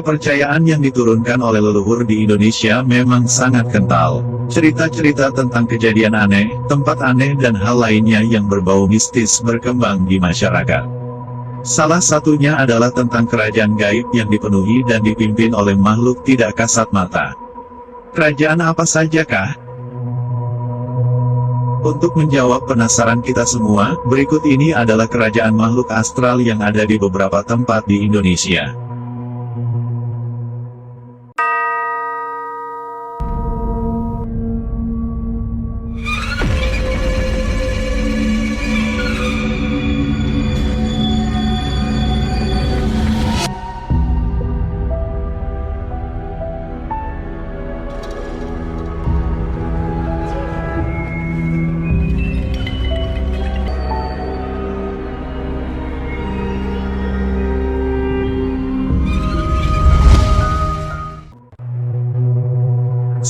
Kepercayaan yang diturunkan oleh leluhur di Indonesia memang sangat kental. Cerita-cerita tentang kejadian aneh, tempat aneh dan hal lainnya yang berbau mistis berkembang di masyarakat. Salah satunya adalah tentang kerajaan gaib yang dipenuhi dan dipimpin oleh makhluk tidak kasat mata. Kerajaan apa sajakah? Untuk menjawab penasaran kita semua, berikut ini adalah kerajaan makhluk astral yang ada di beberapa tempat di Indonesia.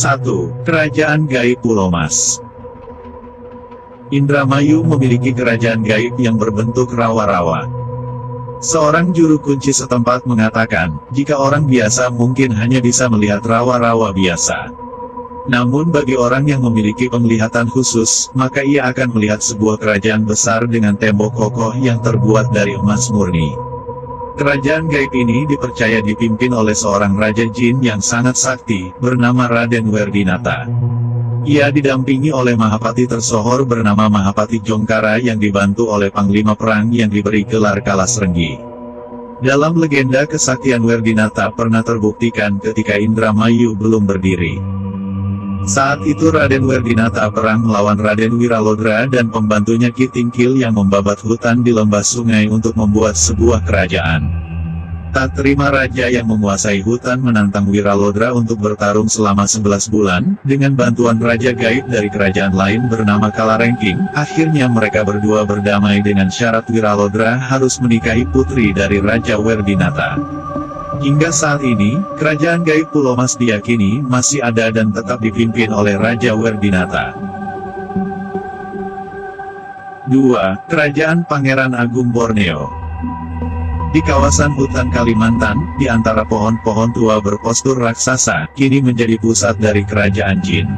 Satu, Kerajaan Gaib Pulau Mas. Indramayu memiliki kerajaan gaib yang berbentuk rawa-rawa. Seorang juru kunci setempat mengatakan, jika orang biasa mungkin hanya bisa melihat rawa-rawa biasa. Namun bagi orang yang memiliki penglihatan khusus, maka ia akan melihat sebuah kerajaan besar dengan tembok kokoh yang terbuat dari emas murni. Kerajaan gaib ini dipercaya dipimpin oleh seorang raja jin yang sangat sakti, bernama Raden Werdinata. Ia didampingi oleh Mahapati tersohor bernama Mahapati Jongkara yang dibantu oleh panglima perang yang diberi gelar Kalasrenggi. Dalam legenda kesaktian Werdinata pernah terbuktikan ketika Indramayu belum berdiri. Saat itu Raden Werdinata perang melawan Raden Wiralodra dan pembantunya Ki Tingkil yang membabat hutan di lembah sungai untuk membuat sebuah kerajaan. Tak terima raja yang menguasai hutan menantang Wiralodra untuk bertarung selama 11 bulan, dengan bantuan raja gaib dari kerajaan lain bernama Kalarengking, akhirnya mereka berdua berdamai dengan syarat Wiralodra harus menikahi putri dari Raja Werdinata. Hingga saat ini, kerajaan gaib Pulau Mas diyakini masih ada dan tetap dipimpin oleh Raja Werdinata. 2. Kerajaan Pangeran Agung Borneo. Di kawasan hutan Kalimantan, di antara pohon-pohon tua berpostur raksasa, kini menjadi pusat dari kerajaan jin.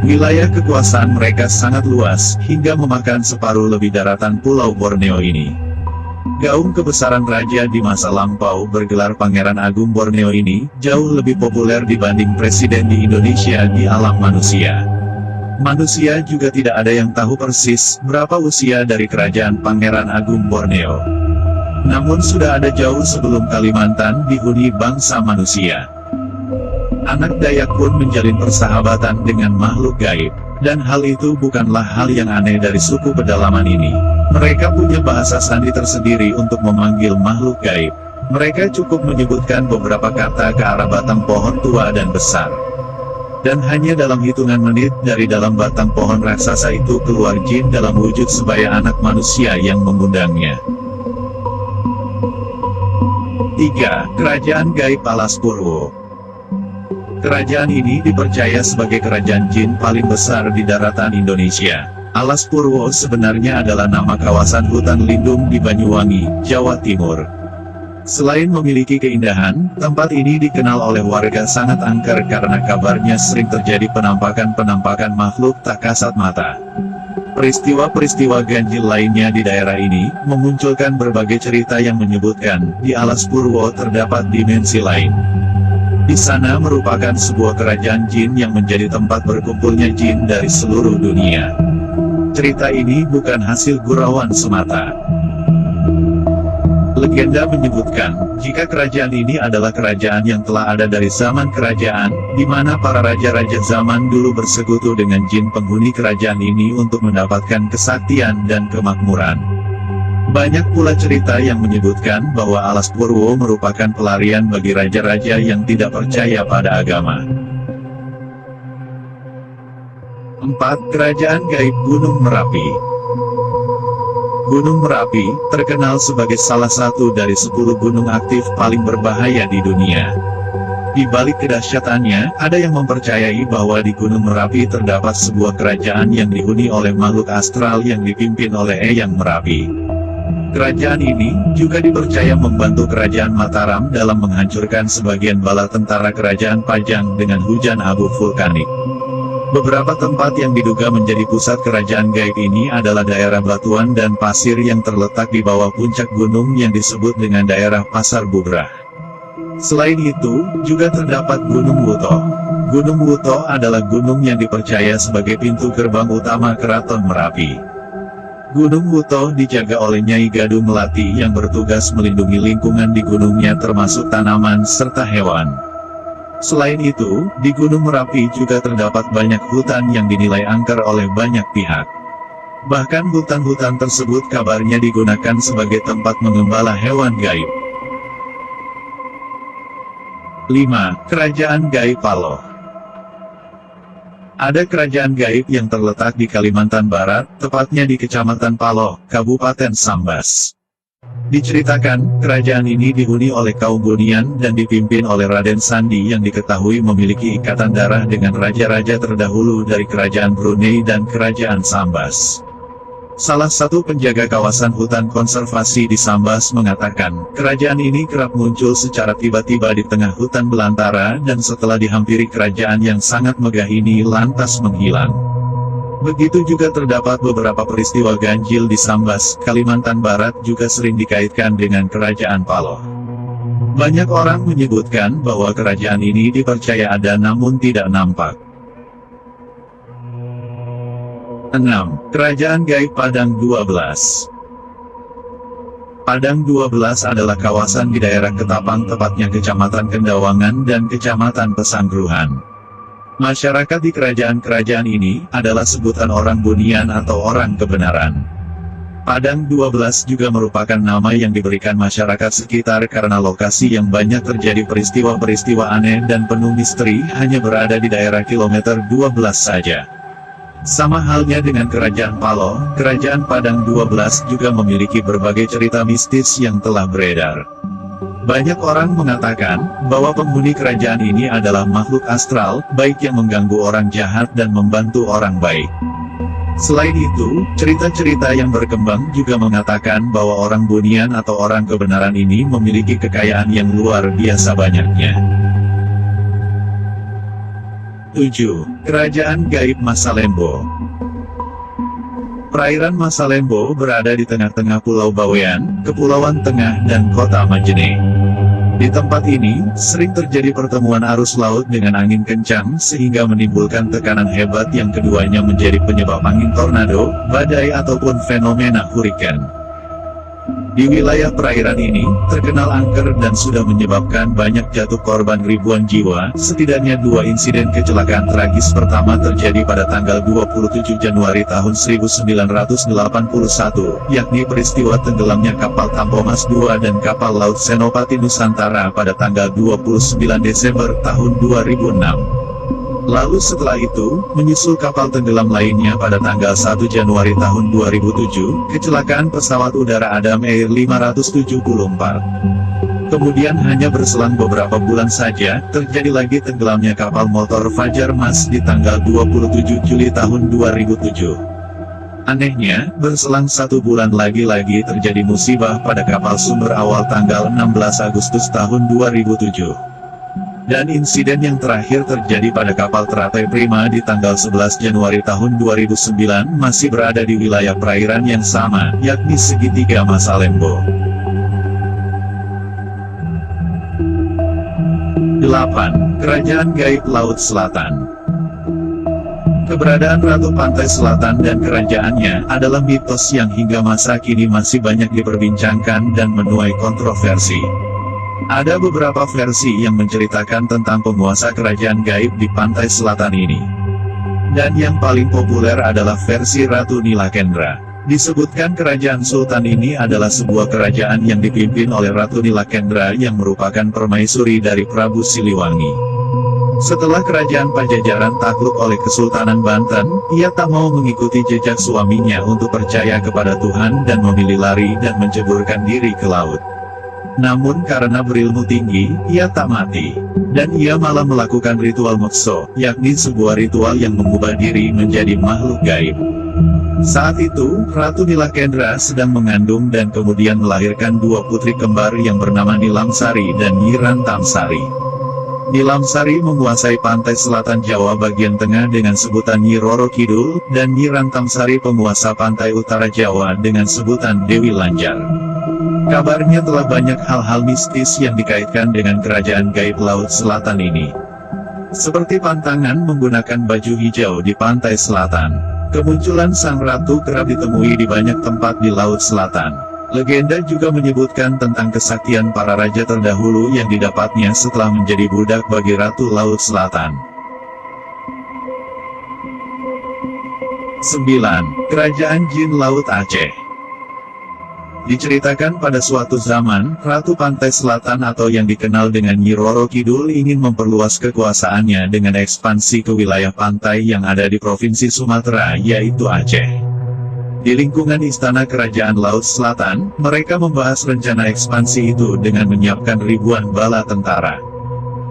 Wilayah kekuasaan mereka sangat luas, hingga memakan separuh lebih daratan Pulau Borneo ini. Gaung kebesaran raja di masa lampau bergelar Pangeran Agung Borneo ini, jauh lebih populer dibanding presiden di Indonesia di alam manusia. Manusia juga tidak ada yang tahu persis, berapa usia dari kerajaan Pangeran Agung Borneo. Namun sudah ada jauh sebelum Kalimantan dihuni bangsa manusia. Anak Dayak pun menjalin persahabatan dengan makhluk gaib. Dan hal itu bukanlah hal yang aneh dari suku pedalaman ini. Mereka punya bahasa sandi tersendiri untuk memanggil makhluk gaib. Mereka cukup menyebutkan beberapa kata ke arah batang pohon tua dan besar. Dan hanya dalam hitungan menit dari dalam batang pohon raksasa itu keluar jin dalam wujud sebaya anak manusia yang mengundangnya. 3. Kerajaan Gaib Alas Purwo. Kerajaan ini dipercaya sebagai kerajaan jin paling besar di daratan Indonesia. Alas Purwo sebenarnya adalah nama kawasan hutan lindung di Banyuwangi, Jawa Timur. Selain memiliki keindahan, tempat ini dikenal oleh warga sangat angker karena kabarnya sering terjadi penampakan-penampakan makhluk tak kasat mata. Peristiwa-peristiwa ganjil lainnya di daerah ini, memunculkan berbagai cerita yang menyebutkan, di Alas Purwo terdapat dimensi lain. Di sana merupakan sebuah kerajaan jin yang menjadi tempat berkumpulnya jin dari seluruh dunia. Cerita ini bukan hasil gurauan semata. Legenda menyebutkan, jika kerajaan ini adalah kerajaan yang telah ada dari zaman kerajaan, di mana para raja-raja zaman dulu bersekutu dengan jin penghuni kerajaan ini untuk mendapatkan kesaktian dan kemakmuran. Banyak pula cerita yang menyebutkan bahwa Alas Purwo merupakan pelarian bagi raja-raja yang tidak percaya pada agama. 4. Kerajaan Gaib Gunung Merapi. Gunung Merapi, terkenal sebagai salah satu dari 10 gunung aktif paling berbahaya di dunia. Di balik kedahsyatannya, ada yang mempercayai bahwa di Gunung Merapi terdapat sebuah kerajaan yang dihuni oleh makhluk astral yang dipimpin oleh Eyang Merapi. Kerajaan ini juga dipercaya membantu kerajaan Mataram dalam menghancurkan sebagian bala tentara kerajaan Pajang dengan hujan abu vulkanik. Beberapa tempat yang diduga menjadi pusat kerajaan gaib ini adalah daerah batuan dan pasir yang terletak di bawah puncak gunung yang disebut dengan daerah Pasar Bubrah. Selain itu, juga terdapat Gunung Wuto. Gunung Wuto adalah gunung yang dipercaya sebagai pintu gerbang utama Keraton Merapi. Gunung Wuto dijaga oleh Nyai Gadu Melati yang bertugas melindungi lingkungan di gunungnya termasuk tanaman serta hewan. Selain itu, di Gunung Merapi juga terdapat banyak hutan yang dinilai angker oleh banyak pihak. Bahkan hutan-hutan tersebut kabarnya digunakan sebagai tempat mengembala hewan gaib. 5. Kerajaan Gaib Paloh. Ada kerajaan gaib yang terletak di Kalimantan Barat, tepatnya di Kecamatan Paloh, Kabupaten Sambas. Diceritakan, kerajaan ini dihuni oleh kaum Bunian dan dipimpin oleh Raden Sandi yang diketahui memiliki ikatan darah dengan raja-raja terdahulu dari kerajaan Brunei dan kerajaan Sambas. Salah satu penjaga kawasan hutan konservasi di Sambas mengatakan, kerajaan ini kerap muncul secara tiba-tiba di tengah hutan belantara dan setelah dihampiri kerajaan yang sangat megah ini lantas menghilang. Begitu juga terdapat beberapa peristiwa ganjil di Sambas, Kalimantan Barat juga sering dikaitkan dengan kerajaan Paloh. Banyak orang menyebutkan bahwa kerajaan ini dipercaya ada namun tidak nampak. 6. Kerajaan Gaib Padang 12. Padang 12 adalah kawasan di daerah Ketapang tepatnya Kecamatan Kendawangan dan Kecamatan Pesanggruhan. Masyarakat di kerajaan-kerajaan ini adalah sebutan orang Bunian atau orang kebenaran. Padang 12 juga merupakan nama yang diberikan masyarakat sekitar karena lokasi yang banyak terjadi peristiwa-peristiwa aneh dan penuh misteri hanya berada di daerah kilometer 12 saja. Sama halnya dengan kerajaan Paloh, kerajaan Padang 12 juga memiliki berbagai cerita mistis yang telah beredar. Banyak orang mengatakan bahwa penghuni kerajaan ini adalah makhluk astral, baik yang mengganggu orang jahat dan membantu orang baik. Selain itu, cerita-cerita yang berkembang juga mengatakan bahwa orang Bunian atau orang kebenaran ini memiliki kekayaan yang luar biasa banyaknya. 7. Kerajaan Gaib Masalembo. Perairan Masalembo berada di tengah-tengah Pulau Bawean, Kepulauan Tengah dan Kota Majene. Di tempat ini, sering terjadi pertemuan arus laut dengan angin kencang sehingga menimbulkan tekanan hebat yang keduanya menjadi penyebab angin tornado, badai ataupun fenomena hurrikan. Di wilayah perairan ini, terkenal angker dan sudah menyebabkan banyak jatuh korban ribuan jiwa. Setidaknya 2 insiden kecelakaan tragis pertama terjadi pada tanggal 27 Januari tahun 1981, yakni peristiwa tenggelamnya kapal Tampomas II dan kapal Laut Senopati Nusantara pada tanggal 29 Desember tahun 2006. Lalu setelah itu, menyusul kapal tenggelam lainnya pada tanggal 1 Januari tahun 2007, kecelakaan pesawat udara Adam Air 574. Kemudian hanya berselang beberapa bulan saja, terjadi lagi tenggelamnya kapal motor Fajar Mas di tanggal 27 Juli tahun 2007. Anehnya, berselang 1 bulan lagi terjadi musibah pada kapal Sumber Awal tanggal 16 Agustus tahun 2007. Dan insiden yang terakhir terjadi pada kapal Teratai Prima di tanggal 11 Januari tahun 2009 masih berada di wilayah perairan yang sama, yakni segitiga Masalembo. 8. Kerajaan Gaib Laut Selatan. Keberadaan Ratu Pantai Selatan dan kerajaannya adalah mitos yang hingga masa kini masih banyak diperbincangkan dan menuai kontroversi. Ada beberapa versi yang menceritakan tentang penguasa kerajaan gaib di pantai selatan ini. Dan yang paling populer adalah versi Ratu Nilakendra. Disebutkan kerajaan sultan ini adalah sebuah kerajaan yang dipimpin oleh Ratu Nilakendra yang merupakan permaisuri dari Prabu Siliwangi. Setelah kerajaan Pajajaran takluk oleh Kesultanan Banten, ia tak mau mengikuti jejak suaminya untuk percaya kepada Tuhan dan memilih lari dan menceburkan diri ke laut. Namun karena berilmu tinggi, ia tak mati. Dan ia malah melakukan ritual mokso, yakni sebuah ritual yang mengubah diri menjadi makhluk gaib. Saat itu, Ratu Nilakendra sedang mengandung dan kemudian melahirkan dua putri kembar yang bernama Nilamsari dan Nyi Rantamsari. Nilamsari menguasai pantai selatan Jawa bagian tengah dengan sebutan Nyi Roro Kidul, dan Nyi Rantamsari penguasa pantai utara Jawa dengan sebutan Dewi Lanjar. Kabarnya telah banyak hal-hal mistis yang dikaitkan dengan kerajaan gaib Laut Selatan ini. Seperti pantangan menggunakan baju hijau di pantai selatan. Kemunculan sang ratu kerap ditemui di banyak tempat di Laut Selatan. Legenda juga menyebutkan tentang kesaktian para raja terdahulu yang didapatnya setelah menjadi budak bagi Ratu Laut Selatan. 9. Kerajaan Jin Laut Aceh. Diceritakan pada suatu zaman, Ratu Pantai Selatan atau yang dikenal dengan Nyi Roro Kidul ingin memperluas kekuasaannya dengan ekspansi ke wilayah pantai yang ada di Provinsi Sumatera, yaitu Aceh. Di lingkungan Istana Kerajaan Laut Selatan, mereka membahas rencana ekspansi itu dengan menyiapkan ribuan bala tentara.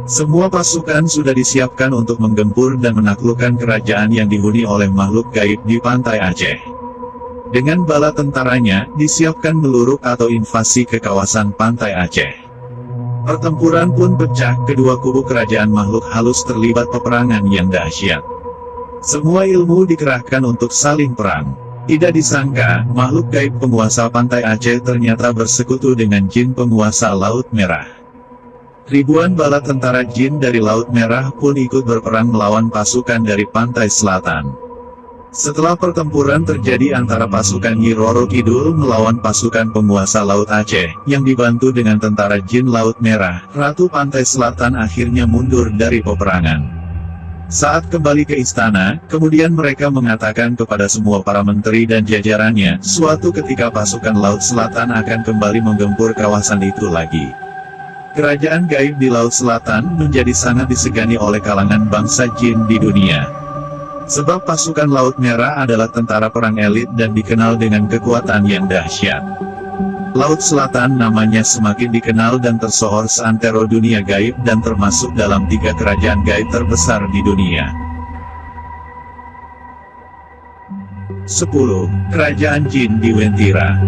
Semua pasukan sudah disiapkan untuk menggempur dan menaklukkan kerajaan yang dihuni oleh makhluk gaib di pantai Aceh. Dengan bala tentaranya, disiapkan meluruk atau invasi ke kawasan pantai Aceh. Pertempuran pun pecah, kedua kubu kerajaan makhluk halus terlibat peperangan yang dahsyat. Semua ilmu dikerahkan untuk saling perang. Tidak disangka, makhluk gaib penguasa pantai Aceh ternyata bersekutu dengan jin penguasa Laut Merah. Ribuan bala tentara jin dari Laut Merah pun ikut berperang melawan pasukan dari pantai selatan. Setelah pertempuran terjadi antara pasukan Nyi Roro Kidul melawan pasukan penguasa Laut Aceh, yang dibantu dengan tentara jin Laut Merah, Ratu Pantai Selatan akhirnya mundur dari peperangan. Saat kembali ke istana, kemudian mereka mengatakan kepada semua para menteri dan jajarannya, suatu ketika pasukan Laut Selatan akan kembali menggempur kawasan itu lagi. Kerajaan gaib di Laut Selatan menjadi sangat disegani oleh kalangan bangsa jin di dunia. Sebab pasukan Laut Merah adalah tentara perang elit dan dikenal dengan kekuatan yang dahsyat. Laut Selatan namanya semakin dikenal dan tersohor seantero dunia gaib dan termasuk dalam 3 kerajaan gaib terbesar di dunia. 10. Kerajaan Jin di Wentira.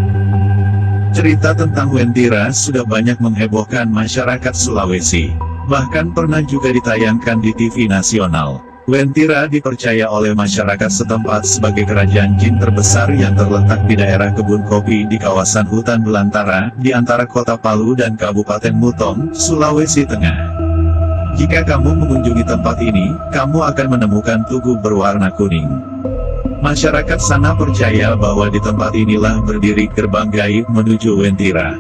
Cerita tentang Wentira sudah banyak menghebohkan masyarakat Sulawesi. Bahkan pernah juga ditayangkan di TV nasional. Wentira dipercaya oleh masyarakat setempat sebagai kerajaan jin terbesar yang terletak di daerah kebun kopi di kawasan hutan belantara, di antara kota Palu dan Kabupaten Mutong, Sulawesi Tengah. Jika kamu mengunjungi tempat ini, kamu akan menemukan tugu berwarna kuning. Masyarakat sana percaya bahwa di tempat inilah berdiri gerbang gaib menuju Wentira.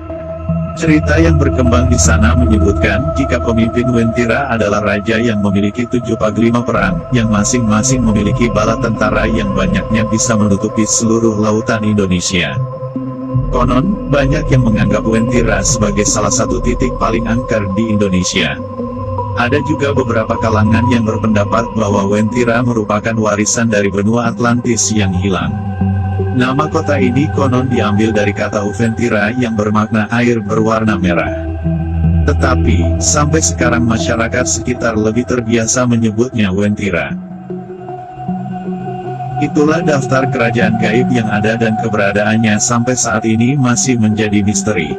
Cerita yang berkembang di sana menyebutkan, jika pemimpin Wentira adalah raja yang memiliki 7 panglima perang, yang masing-masing memiliki bala tentara yang banyaknya bisa menutupi seluruh lautan Indonesia. Konon, banyak yang menganggap Wentira sebagai salah satu titik paling angker di Indonesia. Ada juga beberapa kalangan yang berpendapat bahwa Wentira merupakan warisan dari benua Atlantis yang hilang. Nama kota ini konon diambil dari kata Uventira yang bermakna air berwarna merah. Tetapi, sampai sekarang masyarakat sekitar lebih terbiasa menyebutnya Wentira. Itulah daftar kerajaan gaib yang ada dan keberadaannya sampai saat ini masih menjadi misteri.